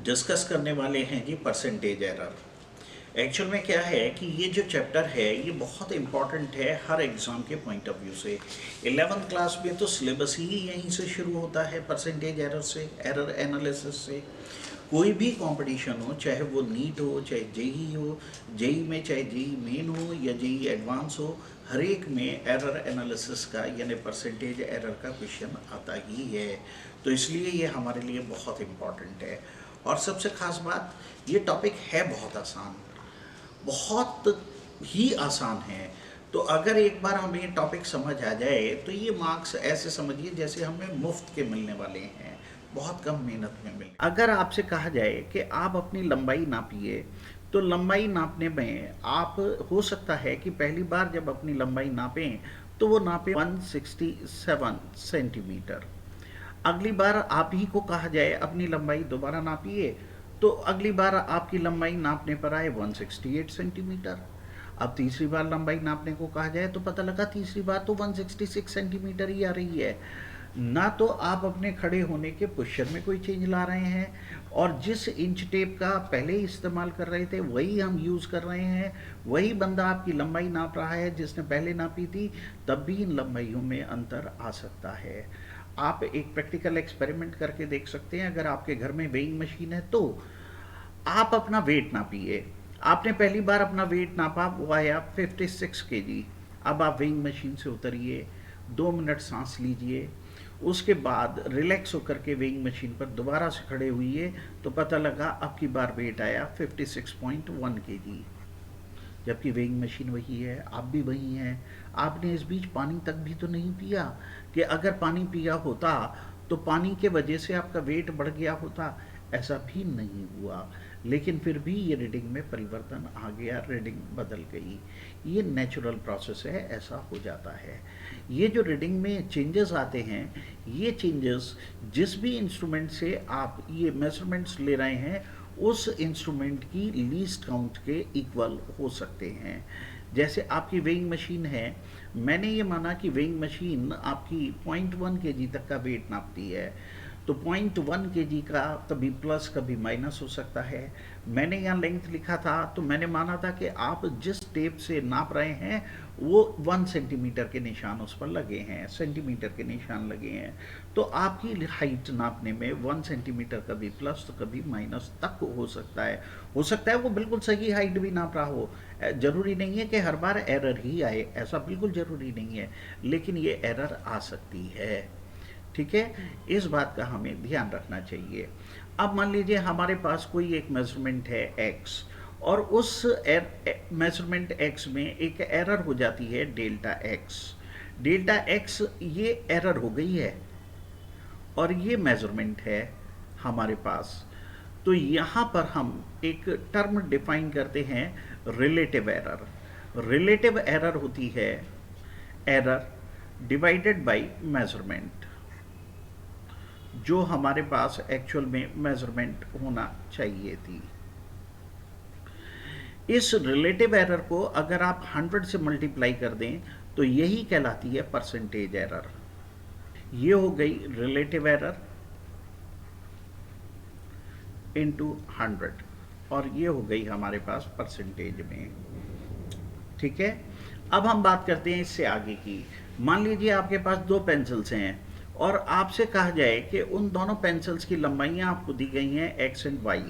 Discuss करने वाले हैं जी परसेंटेज एरर। एक्चुअल में क्या है कि ये जो चैप्टर है ये बहुत इम्पॉर्टेंट है हर एग्ज़ाम के पॉइंट ऑफ व्यू से। 11th क्लास में तो सिलेबस ही यहीं से शुरू होता है, परसेंटेज एरर से, एरर एनालिसिस से। कोई भी कंपटीशन हो, चाहे वो नीट हो, चाहे जेई हो, जेई में चाहे जेई मेन हो या जेई एडवांस हो, हर एक में एरर एनालिसिस का यानी परसेंटेज एरर का क्वेश्चन आता ही है। तो इसलिए ये हमारे लिए बहुत इम्पॉर्टेंट है। और सबसे ख़ास बात, ये टॉपिक है बहुत आसान, बहुत ही आसान है। तो अगर एक बार हमें ये टॉपिक समझ आ जाए तो ये मार्क्स ऐसे समझिए जैसे हमें मुफ्त के मिलने वाले हैं, बहुत कम मेहनत में मिलने। अगर आपसे कहा जाए कि आप अपनी लंबाई नापिए, तो लंबाई नापने में आप हो सकता है कि पहली बार जब अपनी लंबाई नापें तो वो नापे 167 सेंटीमीटर। अगली बार आप ही को कहा जाए अपनी लंबाई दोबारा नापिए, तो अगली बार आपकी लंबाई नापने पर आए 168 सेंटीमीटर। अब तीसरी बार लंबाई नापने को कहा जाए तो पता लगा तीसरी बार तो 166 सेंटीमीटर ही आ रही है। ना तो आप अपने खड़े होने के पोस्चर में कोई चेंज ला रहे हैं, और जिस इंच टेप का पहले ही इस्तेमाल कर रहे थे वही हम यूज़ कर रहे हैं। वही बंदा आपकी लंबाई नाप रहा है जिसने पहले नापी थी, तब भी इन लंबाइयों में अंतर आ सकता है। आप एक प्रैक्टिकल एक्सपेरिमेंट करके देख सकते हैं। अगर आपके घर में वेइंग मशीन है तो आप अपना वेट नापिए। आपने पहली बार अपना वेट नापा, वो आया 56 केजी। अब आप वेइंग मशीन से उतरिए, 2 मिनट सांस लीजिए, उसके बाद रिलैक्स होकर के वेइंग मशीन पर दोबारा से खड़े हुई, तो पता लगा आपकी बार वेट आया 56.1 केजी। जबकि वेइंग मशीन वही है, आप भी वही हैं। आपने इस बीच पानी तक भी तो नहीं पिया कि अगर पानी पिया होता तो पानी के वजह से आपका वेट बढ़ गया होता, ऐसा भी नहीं हुआ। लेकिन फिर भी ये रीडिंग में परिवर्तन आ गया, रीडिंग बदल गई। ये नेचुरल प्रोसेस है, ऐसा हो जाता है। ये जो रीडिंग में चेंजेस आते हैं, ये चेंजेस जिस भी इंस्ट्रूमेंट से आप ये मेजरमेंट्स ले रहे हैं उस इंस्ट्रूमेंट की लीस्ट काउंट के इक्वल हो सकते हैं। जैसे आपकी वेइंग मशीन है, मैंने ये माना कि वेइंग मशीन आपकी 0.1 केजी तक का वेट नापती है, तो 0.1 केजी का कभी प्लस कभी माइनस हो सकता है। मैंने यहाँ लेंथ लिखा था तो मैंने माना था कि आप जिस टेप से नाप रहे हैं वो 1 सेंटीमीटर के निशान उस पर लगे हैं, सेंटीमीटर के निशान लगे हैं। तो आपकी हाइट नापने में 1 सेंटीमीटर कभी प्लस तो कभी माइनस तक हो सकता है। हो सकता है वो बिल्कुल सही हाइट भी नाप रहा हो। जरूरी नहीं है कि हर बार एरर ही आए, ऐसा बिल्कुल जरूरी नहीं है, लेकिन ये एरर आ सकती है। ठीक है, इस बात का हमें ध्यान रखना चाहिए। अब मान लीजिए हमारे पास कोई एक मेजरमेंट है x, और उस मेजरमेंट x में एक एरर हो जाती है डेल्टा x। डेल्टा x ये एरर हो गई है और ये मेजरमेंट है हमारे पास। तो यहाँ पर हम एक टर्म डिफाइन करते हैं, रिलेटिव एरर। रिलेटिव एरर होती है एरर डिवाइडेड बाय मेजरमेंट, जो हमारे पास एक्चुअल में मेजरमेंट होना चाहिए थी। इस रिलेटिव एरर को अगर आप 100 से मल्टीप्लाई कर दें तो यही कहलाती है परसेंटेज एरर। ये हो गई रिलेटिव एरर इनटू 100, और ये हो गई हमारे पास परसेंटेज में। ठीक है, अब हम बात करते हैं इससे आगे की। मान लीजिए आपके पास 2 पेंसिल्स हैं और आपसे कहा जाए कि उन दोनों पेंसिल्स की लंबाइयां आपको दी गई हैं x एंड y।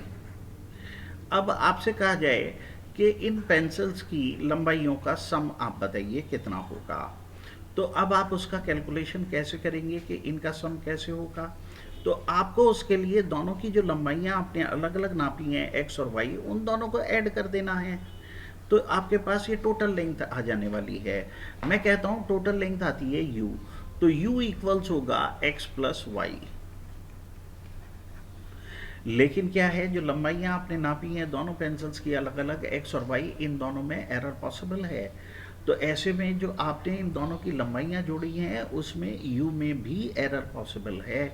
अब आपसे कहा जाए कि इन पेंसिल्स की लंबाइयों का सम आप बताइए कितना होगा। तो अब आप उसका कैलकुलेशन कैसे करेंगे कि इनका सम कैसे होगा। तो आपको उसके लिए दोनों की जो लंबाइयां आपने अलग अलग नापी हैं x और y, उन दोनों को ऐड कर देना है। तो आपके पास ये टोटल लेंथ आ जाने वाली है। मैं कहता हूँ टोटल लेंथ आती है u, तो u इक्वल्स होगा x प्लस वाई। लेकिन क्या है, जो लंबाइयां आपने नापी हैं दोनों पेंसिल्स की अलग अलग x और y, इन दोनों में एरर पॉसिबल है। तो ऐसे में जो आपने इन दोनों की लंबाइयां जोड़ी हैं उसमें u में भी एरर पॉसिबल है।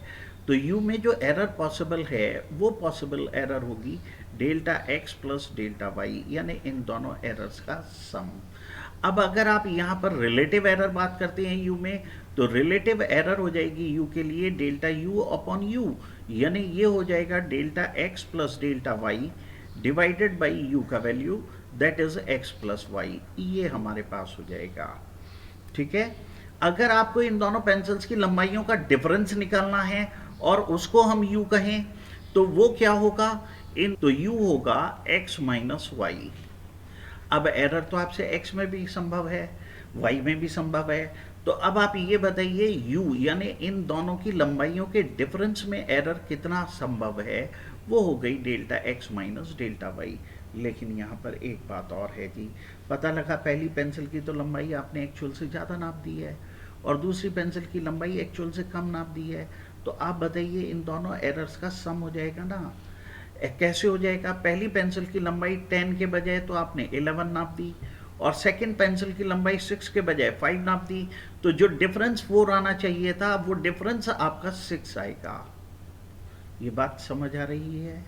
तो u में जो एरर पॉसिबल है वो पॉसिबल एरर होगी delta x plus delta y, यानी इन दोनों एरर्स का सम। अब अगर आप यहाँ पर रिलेटिव एरर बात करते हैं यू में, तो रिलेटिव एरर हो जाएगी यू के लिए डेल्टा यू अपॉन यू, यानी ये हो जाएगा delta X plus delta Y divided by U का value, that is X plus Y, ये हमारे पास हो जाएगा। ठीक है, अगर आपको इन दोनों पेंसिल्स की लंबाइयों का डिफरेंस निकालना है और उसको हम u कहें, तो वो क्या होगा, इन तो u होगा x माइनस वाई। अब एरर तो आपसे x में भी संभव है, y में भी संभव है, तो अब आप ये बताइए u यानी इन दोनों की लंबाइयों के डिफरेंस में एरर कितना संभव है, वो हो गई delta x minus delta y. लेकिन यहाँ पर एक बात और है जी, पता लगा पहली पेंसिल की तो लंबाई आपने एक्चुअल से ज़्यादा नाप दी है और दूसरी पेंसिल की लंबाई एक्चुअल से कम नाप दी है, तो आप बताइए इन दोनों एरर्स का सम हो जाएगा ना। कैसे हो जाएगा, पहली पेंसिल की लंबाई 10 के बजाय तो आपने 11 नाप दी और सेकंड पेंसिल की लंबाई 6 के बजाय 5 नाप दी, तो जो डिफरेंस 4 आना चाहिए था वो डिफरेंस आपका 6 आएगा। ये बात समझ आ रही है?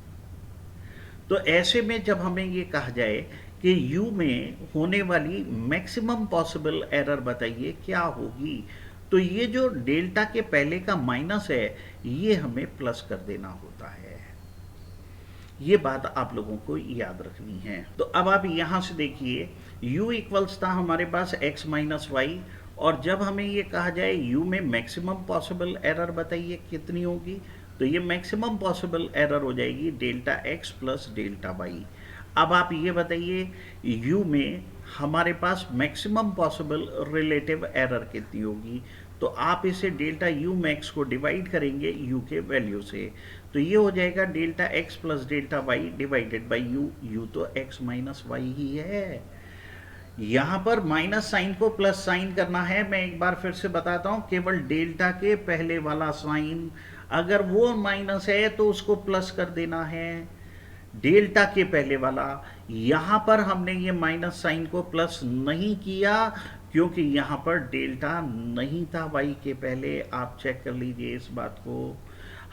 तो ऐसे में जब हमें ये कहा जाए कि u में होने वाली मैक्सिमम पॉसिबल एरर बताइए क्या होगी, तो ये जो डेल्टा के पहले का माइनस है ये हमें प्लस कर देना होता है। ये बात आप लोगों को याद रखनी है। तो अब आप यहां से देखिए u इक्वल्स था हमारे पास x माइनस वाई, और जब हमें ये कहा जाए u में मैक्सिमम पॉसिबल एरर बताइए कितनी होगी, तो ये मैक्सिमम पॉसिबल एरर हो जाएगी delta x plus delta y. अब आप ये बताइए u में हमारे पास मैक्सिमम पॉसिबल रिलेटिव एरर कितनी होगी, तो आप इसे डेल्टा u मैक्स को डिवाइड करेंगे u के वैल्यू से, तो ये हो जाएगा delta x plus delta Y divided by u तो x माइनस वाई ही है। यहाँ पर माइनस साइन को प्लस साइन करना है, मैं एक बार फिर से बताता हूँ, केवल डेल्टा के पहले वाला साइन अगर वो माइनस है तो उसको प्लस कर देना है, डेल्टा के पहले वाला। यहाँ पर हमने ये माइनस साइन को प्लस नहीं किया क्योंकि यहाँ पर डेल्टा नहीं था वाई के पहले, आप चेक कर लीजिए इस बात को।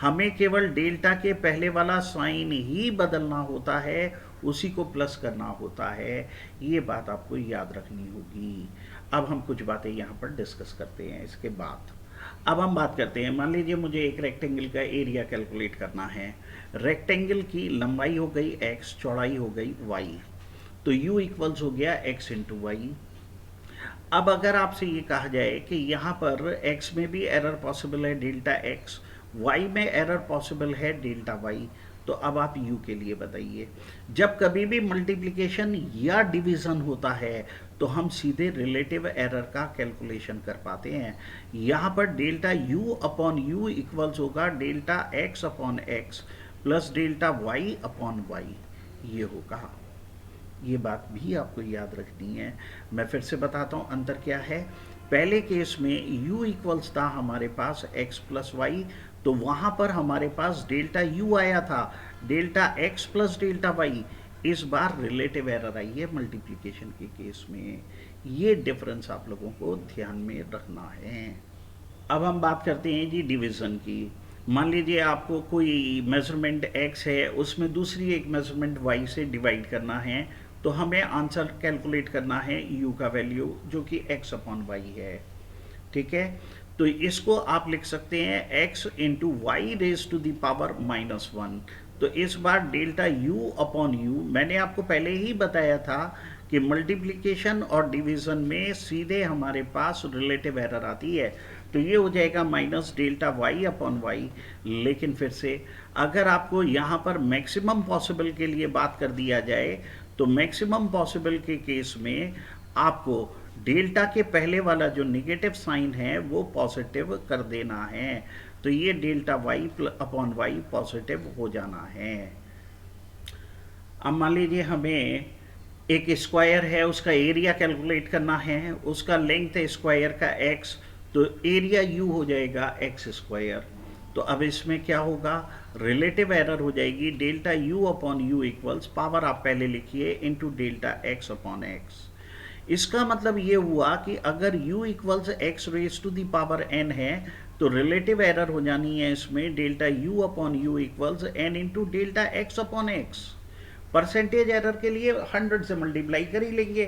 हमें केवल डेल्टा के पहले वाला साइन ही बदलना होता है, उसी को प्लस करना होता है, ये बात आपको याद रखनी होगी। अब हम कुछ बातें यहाँ पर डिस्कस करते हैं इसके बाद। अब हम बात करते हैं, मान लीजिए मुझे एक रेक्टेंगल का एरिया कैलकुलेट करना है। रेक्टेंगल की लंबाई हो गई x, चौड़ाई हो गई y, तो u इक्वल्स हो गया x इंटू वाई। अब अगर आपसे ये कहा जाए कि यहाँ पर x में भी एरर पॉसिबल है डेल्टा x, y में एरर पॉसिबल है डेल्टा y, तो अब आप u के लिए बताइए। जब कभी भी मल्टीप्लिकेशन या डिवीजन होता है तो हम सीधे रिलेटिव एरर का कैलकुलेशन कर पाते हैं। यहाँ पर delta u upon u equals होगा delta x upon x plus delta y upon y, ये होगा। ये बात भी आपको याद रखनी है। मैं फिर से बताता हूँ अंतर क्या है। पहले केस में u इक्वल्स था हमारे पास x प्लस वाई, तो वहाँ पर हमारे पास डेल्टा u आया था, delta x plus delta y. इस बार रिलेटिव एरर आई है मल्टीप्लिकेशन के केस में, ये डिफरेंस आप लोगों को ध्यान में रखना है। अब हम बात करते हैं जी डिवीज़न की। मान लीजिए आपको कोई मेजरमेंट x है, उसमें दूसरी एक मेजरमेंट y से डिवाइड करना है, तो हमें आंसर कैलकुलेट करना है u का वैल्यू जो कि x अपॉन वाई है। ठीक है, तो इसको आप लिख सकते हैं x into y raise to the power minus 1। तो इस बार डेल्टा u अपॉन u, मैंने आपको पहले ही बताया था कि मल्टीप्लिकेशन और डिवीज़न में सीधे हमारे पास रिलेटिव एरर आती है, तो ये हो जाएगा minus delta y upon y. लेकिन फिर से अगर आपको यहाँ पर मैक्सिमम पॉसिबल के लिए बात कर दिया जाए, तो मैक्सिमम पॉसिबल के केस में आपको डेल्टा के पहले वाला जो निगेटिव साइन है वो पॉजिटिव कर देना है, तो ये delta y upon y positive हो जाना है। अब मान लीजिए हमें एक स्क्वायर है, उसका एरिया कैलकुलेट करना है, उसका लेंथ है स्क्वायर का x, तो एरिया u हो जाएगा x स्क्वायर। तो अब इसमें क्या होगा, रिलेटिव एरर हो जाएगी delta u upon u equals, power आप पहले लिखिए, into delta x upon x। इसका मतलब ये हुआ कि अगर u equals x raise to the power n है, तो रिलेटिव एरर हो जानी है इसमें delta u upon u equals n into delta x upon x। Percentage error के लिए 100 से मल्टीप्लाई कर ही लेंगे,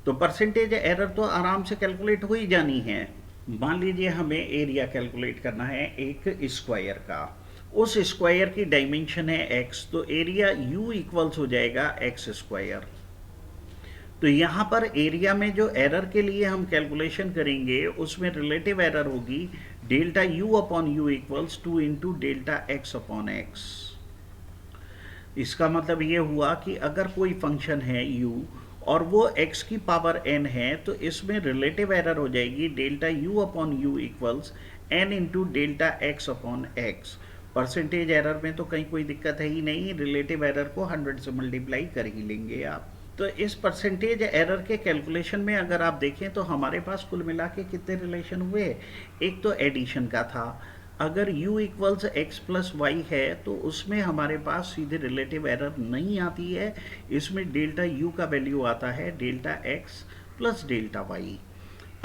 तो परसेंटेज एरर तो आराम से कैलकुलेट हो ही जानी है। मान लीजिए हमें एरिया कैलकुलेट करना है एक स्क्वायर का, उस स्क्वायर की डायमेंशन है x, तो एरिया u इक्वल्स हो जाएगा x स्क्वायर। तो यहाँ पर एरिया में जो एरर के लिए हम कैलकुलेशन करेंगे उसमें रिलेटिव एरर होगी delta u upon you equals 2 into delta x upon x. इसका मतलब ये हुआ कि अगर कोई फंक्शन है u और वो x की पावर n है तो इसमें रिलेटिव एरर हो जाएगी delta u upon you equals n into delta x upon x. Percentage error में तो कहीं कोई दिक्कत है ही नहीं, रिलेटिव एरर को 100 से मल्टीप्लाई कर ही लेंगे आप। तो इस परसेंटेज एरर के कैलकुलेशन में अगर आप देखें तो हमारे पास कुल मिला के कितने रिलेशन हुए। एक तो एडिशन का था, अगर u equals x plus y है तो उसमें हमारे पास सीधे रिलेटिव एरर नहीं आती है, इसमें डेल्टा u का वैल्यू आता है delta x plus delta y.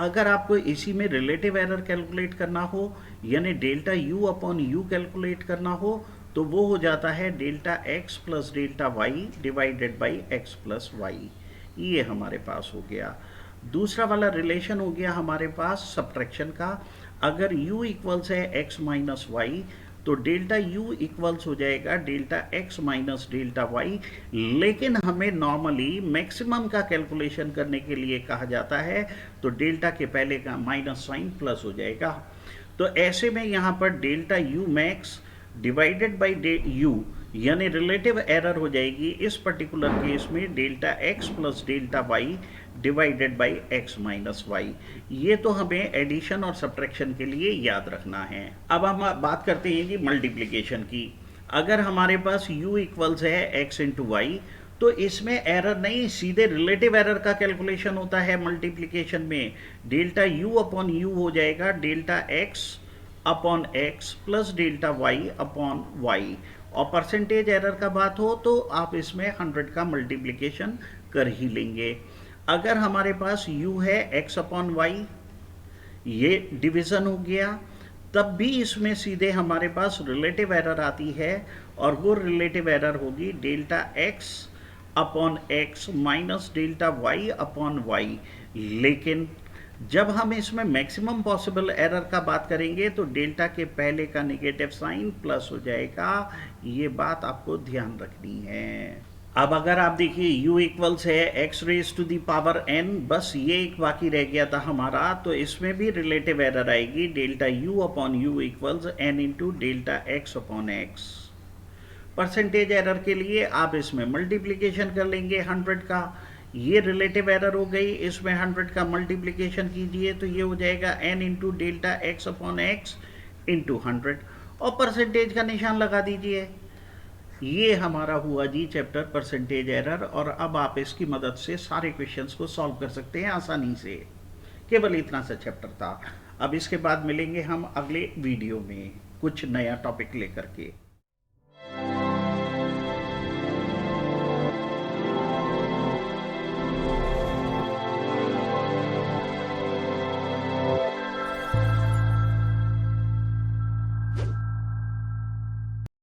अगर आपको इसी में रिलेटिव एरर कैलकुलेट करना हो यानी delta u upon u calculate करना हो तो वो हो जाता है delta x plus delta Y divided by x plus Y. ये हमारे पास हो गया। दूसरा वाला रिलेशन हो गया हमारे पास सब्ट्रैक्शन का। अगर u इक्वल्स है x माइनस वाई तो डेल्टा u इक्वल्स हो जाएगा delta x minus delta y, लेकिन हमें नॉर्मली मैक्सिमम का कैलकुलेशन करने के लिए कहा जाता है तो डेल्टा के पहले का माइनस साइन प्लस हो जाएगा। तो ऐसे में यहाँ पर delta u max divided by u यानी रिलेटिव एरर हो जाएगी इस पर्टिकुलर केस में delta x plus delta Y divided by x minus y. ये तो हमें एडिशन और सब्ट्रैक्शन के लिए याद रखना है। अब हम बात करते हैं जी मल्टीप्लिकेशन की। अगर हमारे पास u इक्वल्स है x इंटू वाई तो इसमें एरर नहीं, सीधे रिलेटिव एरर का कैलकुलेशन होता है मल्टीप्लिकेशन में। डेल्टा u अपॉन यू हो जाएगा delta x upon x plus delta y upon y. और परसेंटेज एरर का बात हो तो आप इसमें 100 का मल्टीप्लिकेशन कर ही लेंगे। अगर हमारे पास u है x अपॉन वाई, ये डिवीज़न हो गया, तब भी इसमें सीधे हमारे पास रिलेटिव एरर आती है और वो रिलेटिव एरर होगी delta x upon x minus delta y upon y. लेकिन जब हम इसमें मैक्सिमम पॉसिबल एरर का बात करेंगे तो डेल्टा के पहले का नेगेटिव साइन प्लस हो जाएगा। ये बात आपको ध्यान रखनी है। अब अगर आप देखिए u इक्वल्स है x raise to the power n, बस ये एक बाकी रह गया था हमारा, तो इसमें भी रिलेटिव एरर आएगी delta u upon you equals n into delta x upon x। Percentage error के लिए आप इसमें मल्टीप्लिकेशन कर लेंगे 100 का, ये रिलेटिव एरर हो गई, इसमें 100 का मल्टीप्लिकेशन कीजिए तो ये हो जाएगा n into delta x upon x into 100 और परसेंटेज का निशान लगा दीजिए। ये हमारा हुआ जी चैप्टर परसेंटेज एरर। और अब आप इसकी मदद से सारे क्वेश्चंस को सॉल्व कर सकते हैं आसानी से। केवल इतना सा चैप्टर था। अब इसके बाद मिलेंगे हम अगले वीडियो में कुछ नया टॉपिक लेकर के।